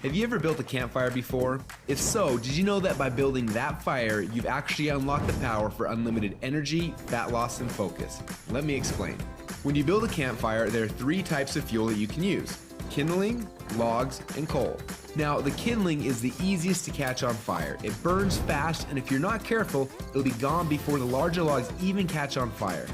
Have you ever built a campfire before? If so, did you know that by building that fire, you've actually unlocked the power for unlimited energy, fat loss, and focus? Let me explain. When you build a campfire, there are 3 types of fuel that you can use: kindling, logs, and coal. Now, the kindling is the easiest to catch on fire. It burns fast, and if you're not careful, it'll be gone before the larger logs even catch on fire.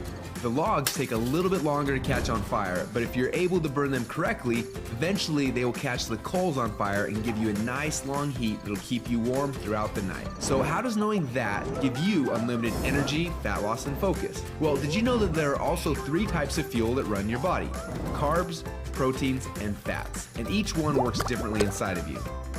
The logs take a little bit longer to catch on fire, but if you're able to burn them correctly, eventually they will catch the coals on fire and give you a nice long heat that'll keep you warm throughout the night. So how does knowing that give you unlimited energy, fat loss, and focus? Well, did you know that there are also 3 types of fuel that run your body? Carbs, proteins, and fats, and each one works differently inside of you.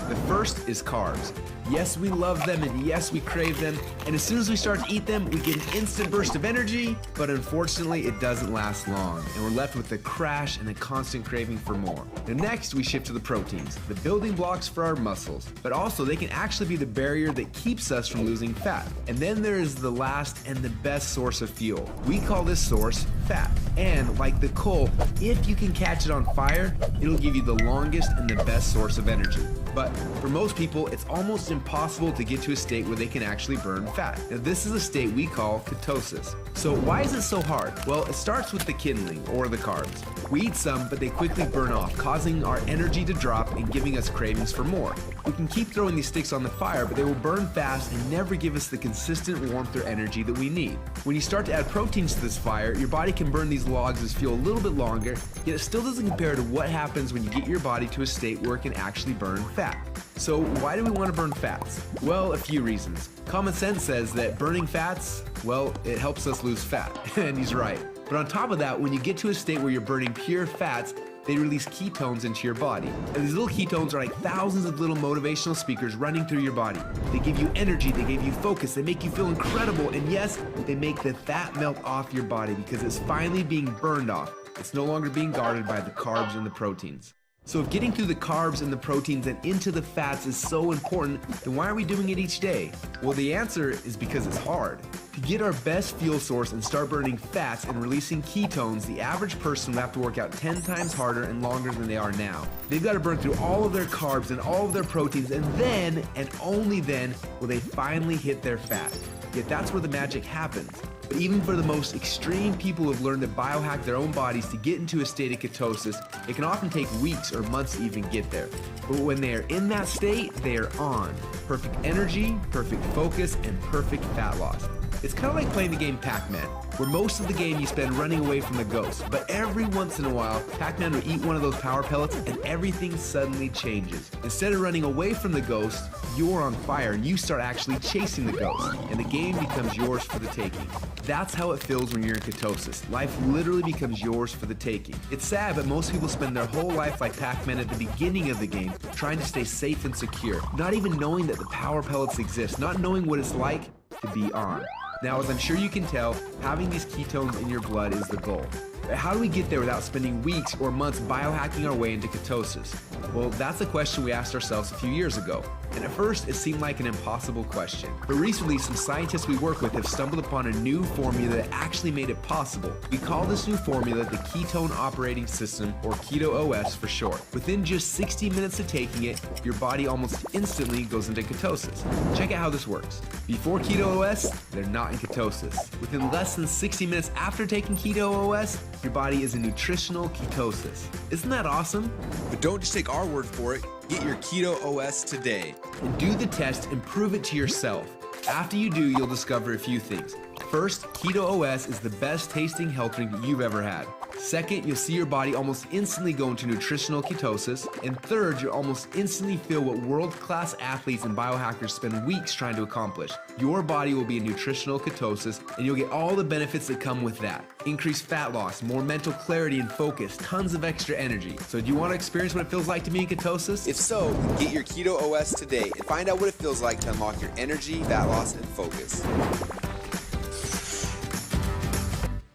The first is carbs. Yes, we love them, and yes, we crave them, and as soon as we start to eat them, we get an instant burst of energy, but unfortunately, it doesn't last long, and we're left with a crash and a constant craving for more. And next, we shift to the proteins, the building blocks for our muscles, but also they can actually be the barrier that keeps us from losing fat. And then there is the last and the best source of fuel. We call this source fat. And like the coal, if you can catch it on fire, it'll give you the longest and the best source of energy. But for most people, it's almost impossible to get to a state where they can actually burn fat. Now, this is a state we call ketosis. So why is it so hard? Well, it starts with the kindling, or the carbs. We eat some, but they quickly burn off, causing our energy to drop and giving us cravings for more. We can keep throwing these sticks on the fire, but they will burn fast and never give us the consistent warmth or energy that we need. When you start to add proteins to this fire, your body can burn these logs as fuel a little bit longer, yet it still doesn't compare to what happens when you get your body to a state where it can actually burn fat. So why do we want to burn fats? Well, a few reasons. Common sense says that burning fats, well, it helps us lose fat, and he's right. But on top of that, when you get to a state where you're burning pure fats, they release ketones into your body. And these little ketones are like thousands of little motivational speakers running through your body. They give you energy, they give you focus, they make you feel incredible, and yes, they make the fat melt off your body because it's finally being burned off. It's no longer being guarded by the carbs and the proteins. So if getting through the carbs and the proteins and into the fats is so important, then why are we doing it each day? Well, the answer is because it's hard. To get our best fuel source and start burning fats and releasing ketones, the average person will have to work out 10 times harder and longer than they are now. They've got to burn through all of their carbs and all of their proteins, and then, and only then, will they finally hit their fat. Yet that's where the magic happens. But even for the most extreme people who have learned to biohack their own bodies to get into a state of ketosis, it can often take weeks or months to even get there. But when they are in that state, they are on. Perfect energy, perfect focus, and perfect fat loss. It's kind of like playing the game Pac-Man, where most of the game you spend running away from the ghost, but every once in a while, Pac-Man will eat one of those power pellets and everything suddenly changes. Instead of running away from the ghost, you're on fire and you start actually chasing the ghost, and the game becomes yours for the taking. That's how it feels when you're in ketosis. Life literally becomes yours for the taking. It's sad, but most people spend their whole life like Pac-Man at the beginning of the game, trying to stay safe and secure, not even knowing that the power pellets exist, not knowing what it's like to be on. Now, as I'm sure you can tell, having these ketones in your blood is the goal. But how do we get there without spending weeks or months biohacking our way into ketosis? Well, that's a question we asked ourselves a few years ago. And at first, it seemed like an impossible question. But recently, some scientists we work with have stumbled upon a new formula that actually made it possible. We call this new formula the Ketone Operating System, or Keto OS for short. Within just 60 minutes of taking it, your body almost instantly goes into ketosis. Check out how this works. Before Keto OS, they're not in ketosis. Within less than 60 minutes after taking Keto OS, your body is in nutritional ketosis. Isn't that awesome? But don't just take our word for it. Get your Keto OS today. And do the test and prove it to yourself. After you do, you'll discover a few things. First, Keto OS is the best tasting health drink you've ever had. Second, you'll see your body almost instantly go into nutritional ketosis. And third, you'll almost instantly feel what world-class athletes and biohackers spend weeks trying to accomplish. Your body will be in nutritional ketosis, and you'll get all the benefits that come with that. Increased fat loss, more mental clarity and focus, tons of extra energy. So do you want to experience what it feels like to be in ketosis? If so, get your Keto OS today and find out what it feels like to unlock your energy, fat loss, and focus.